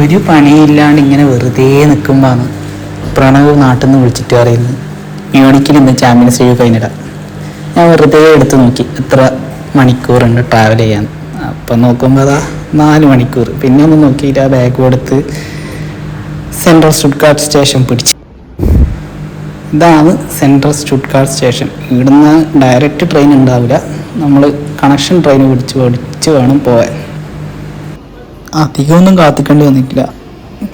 ഒരു പണിയില്ലാണ്ട് ഇങ്ങനെ വെറുതെ നിൽക്കുമ്പോഴാണ് പ്രണവ് നാട്ടിൽ നിന്ന് വിളിച്ചിട്ട് പറയുന്നത് മ്യൂണിക്കിൽ ഇന്ന് ചാമ്പ്യൻസ് ലീഗ് ഫൈനലാണ്. ഞാൻ വെറുതെ എടുത്ത് നോക്കി എത്ര മണിക്കൂറുണ്ട് ട്രാവൽ ചെയ്യാൻ. അപ്പം നോക്കുമ്പോൾ അതാ 4 മണിക്കൂർ. പിന്നെ ഒന്ന് നോക്കിയിട്ട് ആ ബാഗ് കൊടുത്ത് സെൻട്രൽ സ്റ്റുട്ട്ഗാർട്ട് സ്റ്റേഷൻ പിടിച്ചു. ഇതാണ് സെൻട്രൽ സ്റ്റുട്ട്ഗാർട്ട് സ്റ്റേഷൻ. ഇവിടുന്ന് ഡയറക്റ്റ് ട്രെയിൻ ഉണ്ടാവില്ല, നമ്മൾ കണക്ഷൻ ട്രെയിൻ പിടിച്ച് വേണം പോകാൻ. അധികമൊന്നും കാത്തിക്കേണ്ടി വന്നിട്ടില്ല,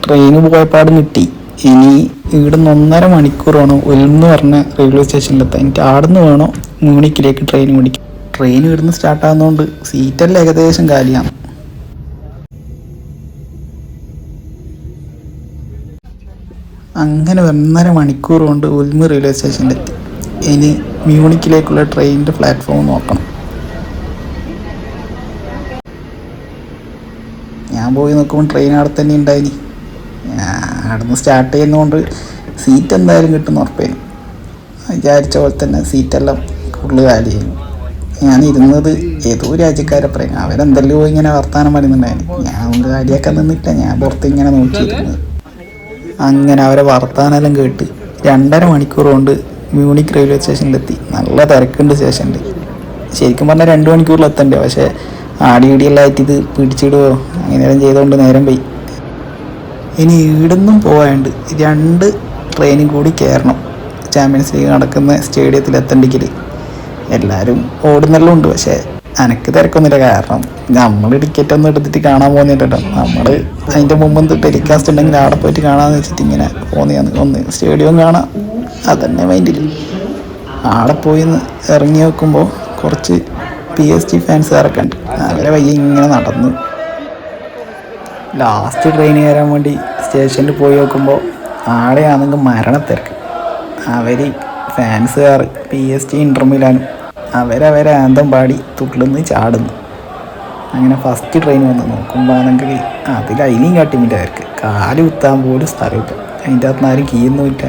ട്രെയിന് പോയപ്പാടും കിട്ടി. ഇനി ഇവിടുന്ന് 1.5 മണിക്കൂർ വേണം ഒൽന്ന് പറഞ്ഞ റെയിൽവേ സ്റ്റേഷനിലെത്താൻ. എനിക്ക് ആടുന്ന് വേണം മ്യൂണിക്കിലേക്ക് ട്രെയിൻ പിടിക്കും. ട്രെയിൻ ഇവിടുന്ന് സ്റ്റാർട്ടാകുന്നതുകൊണ്ട് സീറ്റെല്ലാം ഏകദേശം കാലിയാണ്. അങ്ങനെ 1.5 മണിക്കൂർ കൊണ്ട് ഉൽമ് റെയിൽവേ സ്റ്റേഷനിലെത്തി. ഇനി മ്യൂണിക്കിലേക്കുള്ള ട്രെയിനിൻ്റെ പ്ലാറ്റ്ഫോം നോക്കണം. ഞാൻ പോയി നോക്കുമ്പോൾ ട്രെയിൻ അവിടെ തന്നെ ഉണ്ടായിനി. അവിടെ നിന്ന് സ്റ്റാർട്ട് ചെയ്യുന്നതുകൊണ്ട് സീറ്റ് എന്തായാലും കിട്ടുന്ന ഉറപ്പായിരുന്നു. വിചാരിച്ച പോലെ തന്നെ സീറ്റെല്ലാം ഫുള്ള് കാലിയായിരുന്നു. ഞാൻ ഇരുന്നത് ഏതോ രാജ്യക്കാരപ്പറയും അവരെന്തെല്ലോ ഇങ്ങനെ വർത്താനം പറയുന്നുണ്ടായിരുന്നു. ഞാൻ കാര്യമാക്കാൻ നിന്നില്ല, ഞാൻ പുറത്ത് ഇങ്ങനെ നോക്കിയിരുന്നത്. അങ്ങനെ അവരെ വർത്താനെല്ലാം കേട്ട് 2.5 മണിക്കൂർ കൊണ്ട് മ്യൂണിക് റെയിൽവേ സ്റ്റേഷനിലെത്തി. നല്ല തിരക്കുണ്ട് സ്റ്റേഷനിൽ. ശരിക്കും പറഞ്ഞാൽ 2 മണിക്കൂറിൽ എത്തണ്ടേ, പക്ഷേ ആടിയിടിയെല്ലാം ആയിട്ട് ഇത് പിടിച്ചിടുകയോ അങ്ങനെയെല്ലാം ചെയ്തുകൊണ്ട് നേരം പോയി. ഇനി ഇവിടുന്നും പോകാണ്ട് 2 ട്രെയിനും കൂടി കയറണം ചാമ്പ്യൻസ് ലീഗ് നടക്കുന്ന സ്റ്റേഡിയത്തിൽ എത്തണ്ടെങ്കിൽ. എല്ലാവരും ഓടുന്നെല്ലാം ഉണ്ട്, പക്ഷേ എനിക്ക് തിരക്കൊന്നുമില്ല. കാരണം നമ്മൾ ടിക്കറ്റ് ഒന്നും എടുത്തിട്ട് കാണാൻ പോകുന്നില്ലല്ലോ. നമ്മൾ അതിൻ്റെ മുമ്പ് ടെലികാസ്റ്റ് ഉണ്ടെങ്കിൽ അവിടെ പോയിട്ട് കാണാമെന്ന് വെച്ചിട്ട് ഇങ്ങനെ പോകുന്നതാണ്. ഒന്ന് സ്റ്റേഡിയം കാണാം, അതന്നെ മൈൻഡിൽ. അവിടെ പോയി ഇറങ്ങി നോക്കുമ്പോൾ കുറച്ച് PSG ഫാൻസുകാരൊക്കെ ഉണ്ട്. അവരെ വയ്യ ഇങ്ങനെ നടന്നു. ലാസ്റ്റ് ട്രെയിൻ കയറാൻ വേണ്ടി സ്റ്റേഷനിൽ പോയി നോക്കുമ്പോൾ ആടെയാണെങ്കിൽ മരണത്തിരക്ക്. അവർ ഫാൻസുകാർ PSG ഇന്റർ മിലാനും അവരവരെ ആന്തം പാടി തുള്ളുന്ന് ചാടുന്നു. അങ്ങനെ ഫസ്റ്റ് ട്രെയിൻ വന്ന് നോക്കുമ്പോൾ ആണെങ്കിൽ അതിലും കാട്ടിമിൻ്റെ അവർക്ക് കാല് കുത്താൻ പോലും സ്ഥലമില്ല. അതിൻ്റെ അകത്ത് ആരും കീയൊന്നും ഇല്ല.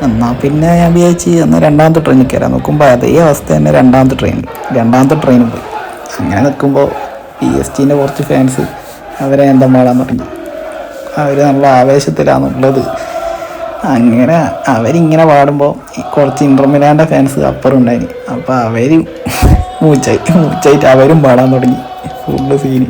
എന്നാൽ പിന്നെ ഞാൻ വിചാരിച്ച് എന്നാൽ 2ാമത്തെ ട്രെയിനിൽ കയറാൻ നോക്കുമ്പോൾ അതേ അവസ്ഥ തന്നെ 2ാമത്തെ ട്രെയിനും പോയി. അങ്ങനെ നിൽക്കുമ്പോൾ PSG കുറച്ച് ഫാൻസ് അവരെ എന്താ പാടാൻ തുടങ്ങി. അവർ നല്ല ആവേശത്തിലാണുള്ളത്. അങ്ങനെ അവരിങ്ങനെ പാടുമ്പോൾ കുറച്ച് ഇന്റർമിലാൻ്റെ ഫാൻസ് അപ്പുറം ഉണ്ടായിന്. അപ്പോൾ അവർ മൂച്ചായിട്ട് അവരും പാടാൻ തുടങ്ങി. Full scene.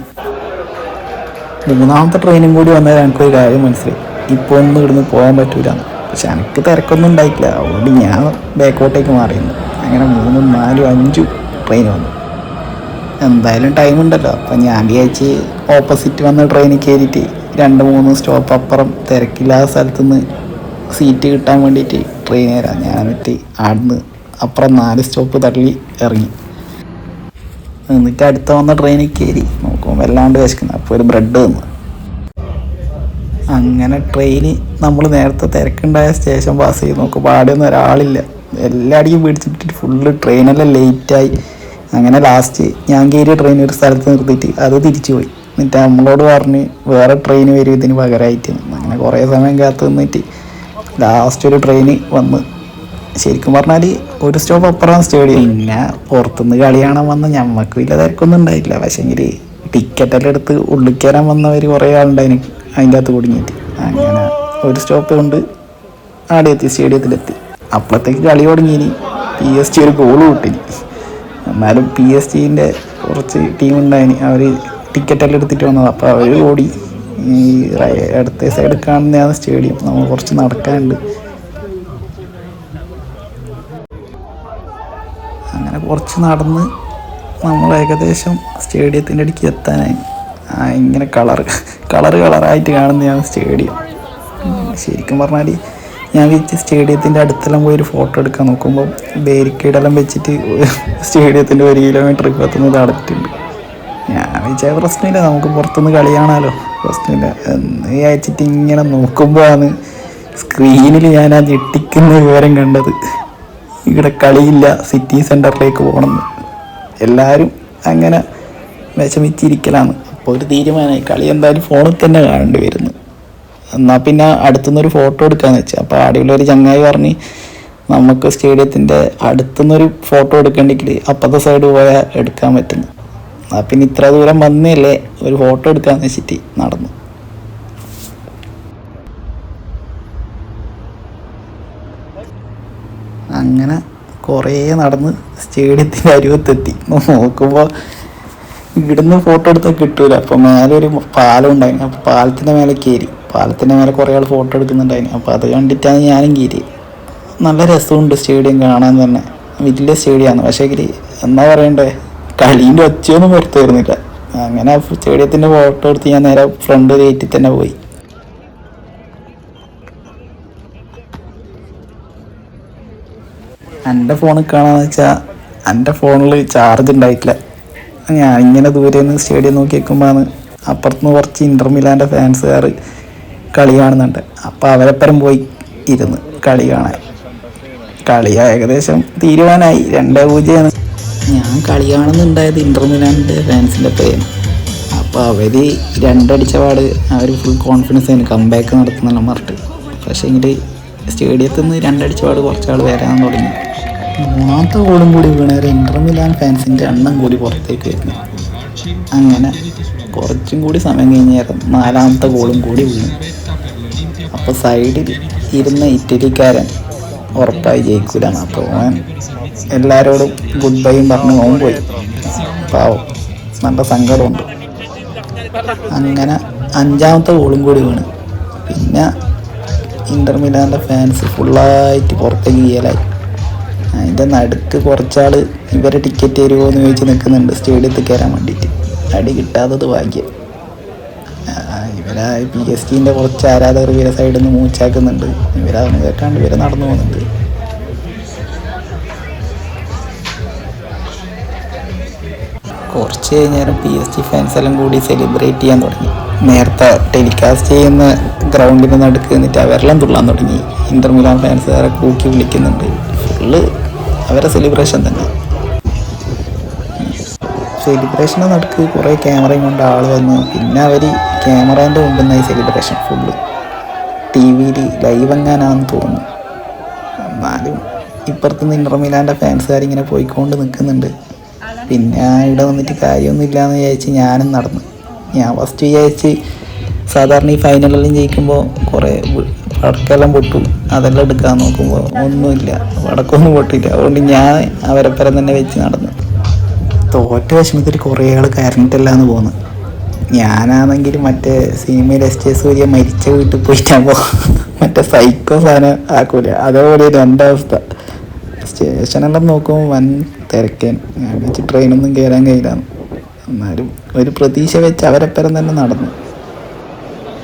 3ാമത്തെ ട്രെയിനും കൂടി വന്നാൽ എനിക്കൊരു കാര്യം മനസ്സിലായി, ഇപ്പോൾ ഒന്നും ഇവിടുന്ന് പോകാൻ പറ്റൂല. പക്ഷെ എനിക്ക് തിരക്കൊന്നും ഉണ്ടായിട്ടില്ല, അതുകൊണ്ട് ഞാൻ ബാക്കോട്ടേക്ക് മാറിയിരുന്നു. അങ്ങനെ 3, 4, 5 ട്രെയിൻ വന്നു. എന്തായാലും ടൈം ഉണ്ടല്ലോ, അപ്പം ഞാൻ വിചാരിച്ച് ഓപ്പോസിറ്റ് വന്ന ട്രെയിനിൽ കയറിയിട്ട് 2-3 സ്റ്റോപ്പ് അപ്പുറം തിരക്കില്ലാത്ത സ്ഥലത്തുനിന്ന് സീറ്റ് കിട്ടാൻ വേണ്ടിയിട്ട് ട്രെയിൻ കയറാം. ഞാൻ എന്നിട്ട് അവിടുന്ന് അപ്പുറം 4 സ്റ്റോപ്പ് തള്ളി ഇറങ്ങി. എന്നിട്ട് അടുത്ത വന്ന ട്രെയിനിൽ കയറി നോക്കുമ്പോൾ വല്ലാണ്ട് വിശക്കുന്നു. അപ്പോൾ ഒരു ബ്രെഡ് തന്നു. അങ്ങനെ ട്രെയിന് നമ്മൾ നേരത്തെ തിരക്കുണ്ടായ സ്റ്റേഷൻ പാസ് ചെയ്ത് നോക്കുമ്പോൾ ആടെയൊന്നും ഒരാളില്ല. എല്ലാടിയും പിടിച്ചിട്ട് ഫുള്ള് ട്രെയിനെല്ലാം ലേറ്റായി. അങ്ങനെ ലാസ്റ്റ് ഞാൻ കയറിയ ട്രെയിൻ ഒരു സ്ഥലത്ത് നിർത്തിയിട്ട് അത് തിരിച്ചു പോയി. എന്നിട്ട് നമ്മളോട് പറഞ്ഞ് വേറെ ട്രെയിൻ വരും ഇതിന് പകരമായിട്ട്. അങ്ങനെ കുറേ സമയം കാത്തു നിന്നിട്ട് ലാസ്റ്റ് ഒരു ട്രെയിന് വന്ന്. ശരിക്കും പറഞ്ഞാൽ ഒരു സ്റ്റോപ്പ് അപ്പുറം സ്റ്റേഡിയം. പിന്നെ പുറത്തുനിന്ന് കളി കാണാൻ വന്ന ഞമ്മക്ക് വലിയ തിരക്കൊന്നും ഉണ്ടായിട്ടില്ല. പക്ഷേങ്കിൽ ടിക്കറ്റെല്ലാം എടുത്ത് ഉള്ളിൽ കയറാൻ വന്നവർ കുറേ ആളുണ്ടായിന് അതിൻ്റെ അകത്ത് കുടുങ്ങിയിട്ട്. അങ്ങനെ ഒരു സ്റ്റോപ്പ് കൊണ്ട് അവിടെ എത്തി, സ്റ്റേഡിയത്തിലെത്തി. അപ്പോഴത്തേക്ക് കളി തുടങ്ങിയിനി. PSG ഒരു ഗോൾ കിട്ടിനി. എന്നാലും PSG കുറച്ച് ടീമുണ്ടായിന്, അവർ ടിക്കറ്റെല്ലാം എടുത്തിട്ട് വന്നത്. അപ്പോൾ അവർ ഓടി. ഈ അടുത്ത സൈഡ് കാണുന്നതാണ് സ്റ്റേഡിയം. നമ്മൾ കുറച്ച് നടക്കാനുണ്ട്. അങ്ങനെ കുറച്ച് നടന്ന് നമ്മൾ ഏകദേശം സ്റ്റേഡിയത്തിൻ്റെ അടുക്ക് എത്താനായി. ഇങ്ങനെ കളറായിട്ട് കാണുന്നതാണ് സ്റ്റേഡിയം. ശരിക്കും പറഞ്ഞാൽ ഞാൻ വിചാരിച്ച് സ്റ്റേഡിയത്തിൻ്റെ അടുത്തെല്ലാം പോയി ഒരു ഫോട്ടോ എടുക്കാൻ നോക്കുമ്പോൾ ബാരിക്കേഡെല്ലാം വെച്ചിട്ട് സ്റ്റേഡിയത്തിൻ്റെ 1 കിലോമീറ്റർ ഇപ്പത്തുനിന്ന് അടച്ചിട്ടുണ്ട്. ഞാൻ വിചാരിച്ച പ്രശ്നമില്ല, നമുക്ക് പുറത്തുനിന്ന് കളി കാണാമല്ലോ, പ്രശ്നമില്ല എന്ന് വിചാരിച്ചിട്ട് ഇങ്ങനെ നോക്കുമ്പോഴാണ് സ്ക്രീനിൽ ഞാൻ ആ ഞെട്ടിക്കുന്ന വിവരം കണ്ടത്. ഇവിടെ കളിയില്ല, സിറ്റി സെൻറ്ററിലേക്ക് പോകണമെന്ന്. എല്ലാവരും അങ്ങനെ വിഷമിച്ചിരിക്കലാണ്. അപ്പോൾ ഒരു തീരുമാനമായി, കളി എന്തായാലും ഫോണിൽ തന്നെ കാണേണ്ടി വരുന്നു. എന്നാൽ പിന്നെ അടുത്തുനിന്നൊരു ഫോട്ടോ എടുക്കാമെന്ന് വെച്ചാൽ. അപ്പോൾ ആടെയുള്ളൊരു ചങ്ങായി പറഞ്ഞ് നമുക്ക് സ്റ്റേഡിയത്തിൻ്റെ അടുത്തുനിന്നൊരു ഫോട്ടോ എടുക്കണമെങ്കിൽ അപ്പുറത്തെ സൈഡ് പോയാൽ എടുക്കാൻ പറ്റുന്നു. എന്നാൽ പിന്നെ ഇത്ര ദൂരം വന്നല്ലേ ഒരു ഫോട്ടോ എടുക്കാമെന്ന് വെച്ചിട്ട് നടന്നു. അങ്ങനെ കുറേ നടന്ന് സ്റ്റേഡിയത്തിൻ്റെ അരുവത്തെത്തി. നോക്കുമ്പോൾ ഇവിടുന്ന് ഫോട്ടോ എടുത്താൽ കിട്ടൂല. അപ്പോൾ മേലെ ഒരു പാലം ഉണ്ടായിരുന്നു. അപ്പോൾ പാലത്തിൻ്റെ മേലെ കയറി. പാലത്തിൻ്റെ മേലെ കുറേ ആൾ ഫോട്ടോ എടുക്കുന്നുണ്ടായിരുന്നു. അപ്പോൾ അത് കണ്ടിട്ടാണ് ഞാനും കയറി. നല്ല രസമുണ്ട് സ്റ്റേഡിയം കാണാൻ തന്നെ. വലിയ സ്റ്റേഡിയമാണ്. പക്ഷേ എന്നാ പറയണ്ടേ, കളീൻ്റെ ഒച്ചയൊന്നും പുറത്തു വരുന്നില്ല. അങ്ങനെ സ്റ്റേഡിയത്തിൻ്റെ ഫോട്ടോ എടുത്ത് ഞാൻ നേരെ ഫ്രണ്ട് ഗേറ്റിൽ തന്നെ പോയി. എൻ്റെ ഫോണിൽ കാണാന്ന് വെച്ചാൽ എൻ്റെ ഫോണിൽ ചാർജ് ഉണ്ടായിട്ടില്ല. ഞാൻ ഇങ്ങനെ ദൂരെ നിന്ന് സ്റ്റേഡിയം നോക്കി വെക്കുമ്പോഴാണ് അപ്പുറത്തുനിന്ന് കുറച്ച് ഇൻ്റർ മിലാൻ്റെ ഫാൻസുകാർ കളി കാണുന്നുണ്ട്. അപ്പോൾ അവരെപ്പരം പോയി ഇരുന്ന് കളി കാണാൻ. കളി ഏകദേശം തീരുമാനമായി. 2-0. ഞാൻ കളി കാണുന്നുണ്ടായത് ഇൻ്റർ മിലാൻ്റെ ഫാൻസിൻ്റെ പേര്. അപ്പോൾ അവർ 2 അടിച്ച പാട് അവർ ഫുൾ കോൺഫിഡൻസ് ആയിരുന്നു കംബാക്ക് നടത്തുന്നുള്ള പറഞ്ഞിട്ട്. പക്ഷേ എങ്കിൽ സ്റ്റേഡിയത്തിൽ നിന്ന് 2 അടിച്ച പാട് കുറച്ചാൾ വരാൻ തുടങ്ങി. 3ാമത്തെ ഗോളും കൂടി വീണേരെ ഇൻ്റർ മിലാൻ ഫാൻസിൻ്റെ എണ്ണം കൂടി പുറത്തേക്ക് വരുന്നു. അങ്ങനെ കുറച്ചും കൂടി സമയം കഴിഞ്ഞേരം 4ാമത്തെ ഗോളും കൂടി വീണു. അപ്പോൾ സൈഡിൽ ഇരുന്ന ഇറ്റലിക്കാരൻ ഉറപ്പായി ജയിക്കൂലാണ്. അപ്പോൾ അവൻ എല്ലാവരോടും ഗുഡ് ബൈയും പറഞ്ഞ് ഓൻ പോയി. പാവം, നല്ല സങ്കടമുണ്ട്. അങ്ങനെ 5ാമത്തെ ഗോളും കൂടി വീണ്. പിന്നെ ഇൻ്റർ മിലാൻ്റെ ഫാൻസ് ഫുള്ളായിട്ട് പുറത്തേക്ക് ചെയ്യലായി. അതിൻ്റെ നടുക്ക് കുറച്ചാൾ ഇവരെ ടിക്കറ്റ് തരുമോ എന്ന് ചോദിച്ച് നിൽക്കുന്നുണ്ട് സ്റ്റേഡിയത്തിൽ കയറാൻ വേണ്ടിയിട്ട്. അടി കിട്ടാത്തത് ഭാഗ്യം. ഇവരെ PSG കുറച്ച് ആരാധകർ ഇവരെ സൈഡിൽ നിന്ന് മൂച്ചാക്കുന്നുണ്ട്. ഇവരതൊന്നും കേൾക്കാണ്ട് ഇവരെ നടന്നു പോകുന്നുണ്ട്. കുറച്ച് കഴിഞ്ഞേരം PSG ഫാൻസ് എല്ലാം കൂടി സെലിബ്രേറ്റ് ചെയ്യാൻ തുടങ്ങി. നേരത്തെ ടെലികാസ്റ്റ് ചെയ്യുന്ന ഗ്രൗണ്ടിൻ്റെ നടുക്ക് നിന്നിട്ട് അവരെല്ലാം തുള്ളാൻ തുടങ്ങി. ഇൻ്റർ മിലാൻ ഫാൻസുകാരെ കൂക്കി വിളിക്കുന്നുണ്ട്. ഫുള്ള് അവരെ സെലിബ്രേഷൻ തന്നെ. സെലിബ്രേഷൻ്റെ നടുക്ക് കുറേ ക്യാമറയും കൊണ്ട് ആൾ വന്നു. പിന്നെ അവർ ക്യാമറേൻ്റെ മുമ്പിൽ നിന്നായി സെലിബ്രേഷൻ ഫുള്ള്. TV-യിൽ ലൈവ് എങ്ങാനാണെന്ന് തോന്നുന്നു. എന്നാലും ഇപ്പുറത്തുനിന്ന് ഇൻ്റർ മിലാൻ്റെ ഫാൻസുകാരിങ്ങനെ പോയിക്കൊണ്ട് നിൽക്കുന്നുണ്ട്. പിന്നെ ഇവിടെ വന്നിട്ട് കാര്യമൊന്നുമില്ല എന്ന് വിചാരിച്ച് ഞാനും നടന്നു. ഞാൻ ഫസ്റ്റ് വിചാരിച്ച് സാധാരണ ഈ ഫൈനലെല്ലാം ജയിക്കുമ്പോൾ കുറേ പടക്കെല്ലാം പൊട്ടും, അതെല്ലാം എടുക്കാൻ നോക്കുമ്പോൾ ഒന്നുമില്ല, പടക്കൊന്നും പൊട്ടില്ല. അതുകൊണ്ട് ഞാൻ അവരെപ്പരം തന്നെ വെച്ച് നടന്നു. തോറ്റ വിഷമത്തിൽ കുറേ ആൾ കരണ്ടില്ലാന്ന് പോന്നു. ഞാനാണെങ്കിൽ മറ്റേ സിനിമയിൽ SJ സൂര്യ മരിച്ച വീട്ടിൽ പോയിട്ടാകുമ്പോൾ മറ്റേ സൈക്കോ സാധനം ആക്കൂല, അതേപോലെ എൻ്റെ അവസ്ഥ. സ്റ്റേഷനെല്ലാം നോക്കുമ്പോൾ വൻ തിരക്കേൻ. ഞാൻ വെച്ച് ട്രെയിനൊന്നും കയറാൻ കഴിയില്ല. എന്നാലും ഒരു പ്രതീക്ഷ വെച്ച് അവരെപ്പരം തന്നെ നടന്നു.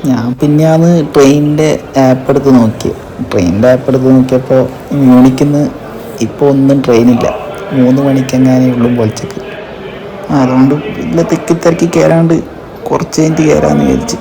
ഞാൻ പിന്നെയാണ് ട്രെയിനിൻ്റെ ആപ്പ് എടുത്ത് നോക്കിയത്. ട്രെയിനിൻ്റെ ആപ്പ് എടുത്ത് നോക്കിയപ്പോൾ മ്യൂണിക്കിൽ നിന്ന് ഇപ്പോൾ ഒന്നും ട്രെയിനില്ല. 3 മണിക്കെങ്ങാനേ ഉള്ളൂ പൊളിച്ചക്ക്. അതുകൊണ്ട് വലിയ തിക്കി തിരക്കി കയറാണ്ട് കുറച്ച് കഴിഞ്ഞിട്ട് കയറാമെന്ന് വിചാരിച്ച്.